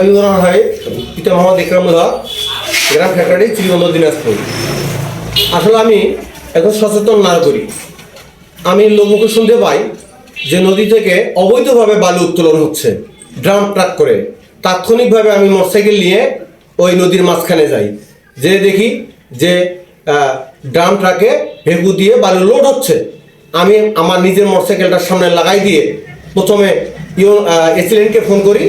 আমি ওনার হয় পিতা মোহাম্মদ ইকরামুল হক, গ্রাম ফ্যাক্টরি, শ্রীগঞ্জ, দিনাজপুর। আসলে আমি এখন সচেতন নাগরিক। আমি লোকমুখে শুনতে পাই যে নদী থেকে অবৈধভাবে বালু উত্তোলন হচ্ছে ড্রাম ট্রাক করে। তাৎক্ষণিকভাবে আমি মোটরসাইকেল নিয়ে ওই নদীর মাঝখানে যাই, যে দেখি যে ড্রাম ট্রাকে ভেগু দিয়ে বালু লোড হচ্ছে। আমি আমার নিজের মোটরসাইকেলটার সামনে লাগাই দিয়ে প্রথমে এসিলেন্টকে ফোন করি।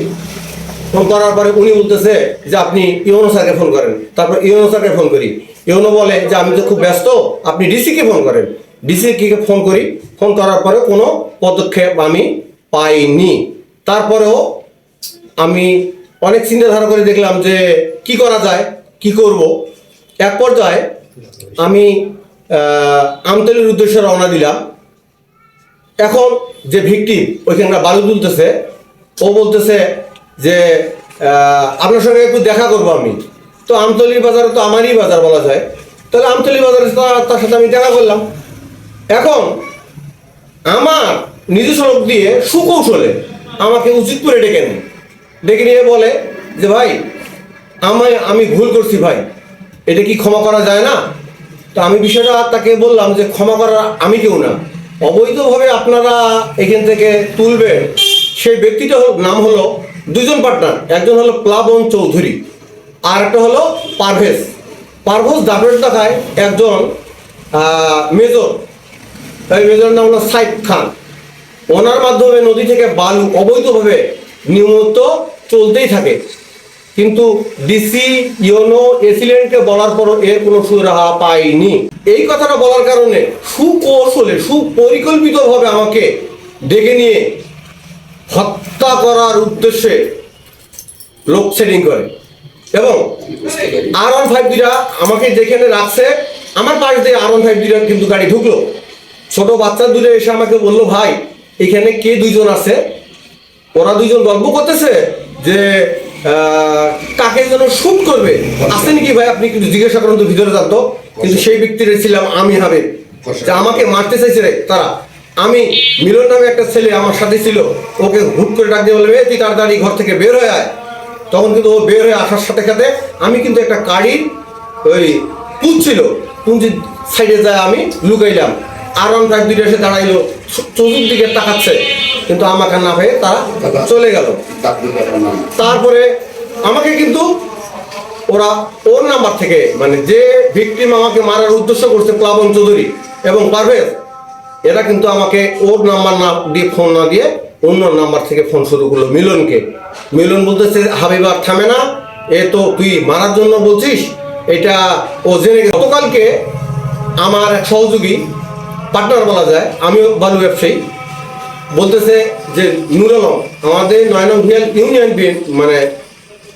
ফোন করার পরে উনি বলতেছে যে আপনি ইউনো স্যারকে ফোন করেন। তারপর ইউনো স্যারকে ফোন করি। ইউনো বলে যে আমি তো খুব ব্যস্ত, আপনি ডিসিকে ফোন করেন। ডিসিকে ফোন করি। ফোন করার পরে কোনো পদক্ষেপ আমি পাইনি। তারপরেও আমি অনেক চিন্তাধারা করে দেখলাম যে কি করা যায়, কি করব। এক পর্যায়ে আমি আমতলির উদ্দেশ্যে রওনা দিলাম। এখন যে ভিকটিম ওইখানকার বালু তুলতেছে, ও বলতেছে যে আপনার সঙ্গে একটু দেখা করবো আমি। তো আমতলির বাজার তো আমারই বাজার বলা যায়, তাহলে আমতলির বাজারে তার সাথে আমি দেখা করলাম। এখন আমার নিজস্ব লোক দিয়ে সুকৌশলে আমাকে উচিতপুরে ডেকে নিয়ে বলে যে ভাই আমি ভুল করছি ভাই, এটা কি ক্ষমা করা যায় না? তো আমি বিষয়টা তাকে বললাম যে ক্ষমা করার আমি কেউ না, অবৈধভাবে আপনারা এখান থেকে তুলবেন সেই ব্যক্তিটা নাম হলো দুজন পার্টনার, একজন হলো প্লাবন চৌধুরী আর একটা হলো পারভেজ দাপের দেখায় একজন মেজর, তাই মেজর নাম হলো সাইফ খান। ওনার মাধ্যমে নদী থেকে বালু অবৈধভাবে নিয়মিত চলতেই থাকে, কিন্তু ডিসি ইউনো এসিলেন্টকে বলার পরও এর কোনো সুরাহা পাইনি। এই কথাটা বলার কারণে সুকৌশলে সুপরিকল্পিতভাবে আমাকে ডেকে নিয়ে হত্যা করার উদ্দেশ্যে লোডশেডিং করে এবং R15 দুইটা আমাকে যেখানে রাখছে আমার পাশ দিয়ে R15 দুইটা কিন্তু গাড়ি ঢুকলো। ছোট বাচ্চা দুটো এসে আমাকে বললো ভাই এখানে কে দুইজন আছে। ওরা দুইজন গল্প করতেছে যে কাকে যেন শুট করবে, আছে নাকি ভাই আপনি কিন্তু জিজ্ঞাসা করেন তো ভিতরে জানতো। কিন্তু সেই ব্যক্তিটা ছিলাম আমি হাবিব, যে আমাকে মারতে চাইছে তারা। আমি মিলন নামে একটা ছেলে আমার সাথে ছিল, ওকে হুট করে ডাক দিয়ে বলবে তুই তাড়াতাড়ি ঘর থেকে বের হয়ে আয়। তখন কিন্তু ও বের হয়ে আসার সাথে সাথে আমি কিন্তু একটা গাড়ির ওই পুঁজ সাইডে যায় আমি লুকাইলাম। R15 দুইটা এসে দাঁড়াইলো, চতুর্দিকে তাকাচ্ছে, কিন্তু আমাকে না পেয়ে তারা চলে গেল। তারপরে আমাকে কিন্তু ওরা ওর নাম্বার থেকে, মানে যে ভিকটিম আমাকে মারার উদ্দেশ্য করছে প্লাবন চৌধুরী এবং পারভেজ, এরা কিন্তু আমাকে ওর নাম্বার না দিয়ে ফোন না দিয়ে অন্য নাম্বার থেকে ফোন শুরু করলো মিলনকে। মিলন বলতেছে হাবিব আর থামে না, এ তো তুই মারার জন্য বলছিস, এটা ও জেনে গেছে। গতকালকে আমার এক সহযোগী পার্টনার বলা যায়, আমিও বালু ব্যবসায়ী, বলতেছে যে নুর আলম আমাদের 9 নং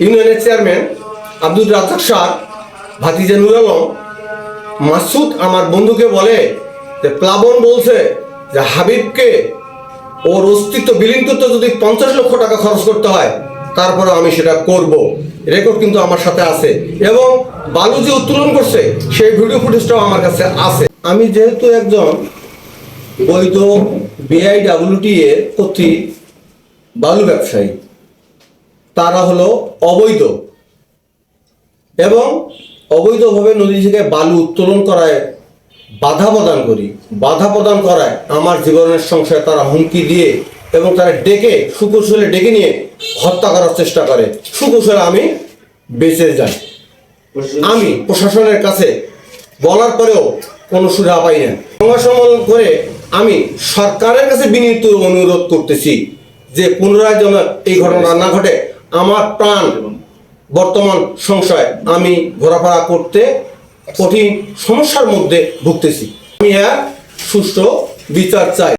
ইউনিয়নের চেয়ারম্যান আব্দুল রাজ্জাক শাহ ভাতিজা নুর আলম মাসুদ আমার বন্ধুকে বলে যে প্লাবন বলছে যে হাবিবকে ওর অস্তিত্ব বিলীন করতে যদি 50 লক্ষ টাকা খরচ করতে হয় তারপরে আমি সেটা করব। রেকর্ড কিন্তু আমার সাথে আছে এবং বালু যে উত্তোলন করছে সেই ভিডিও ফুটেজটাও আমার কাছে আছে। আমি যেহেতু একজন বৈধ BIWT এর কর্তৃক বালু ব্যবসায়ী, তারা হলো অবৈধ এবং অবৈধভাবে নদী থেকে বালু উত্তোলন করায় বাধা প্রদান করায় আমার জীবনের সংশয়ে তারা হুমকি দিয়ে এবং তারা সুকৌশলে ডেকে নিয়ে হত্যা করার চেষ্টা করে। সুকৌশলে আমি বেঁচে যাই। আমি প্রশাসনের কাছে বলার পরেও কোনো সুরাহা পাই না। সংবাদ সম্মেলন করে আমি সরকারের কাছে বিনীত অনুরোধ করতেছি যে পুনরায় যেন এই ঘটনা না ঘটে। আমার প্রাণ বর্তমান সংশয়, আমি ঘোরাফেরা করতে কঠিন সমস্যার মধ্যে ভুগতেছি। আমি সুষ্ঠু বিচার চাই।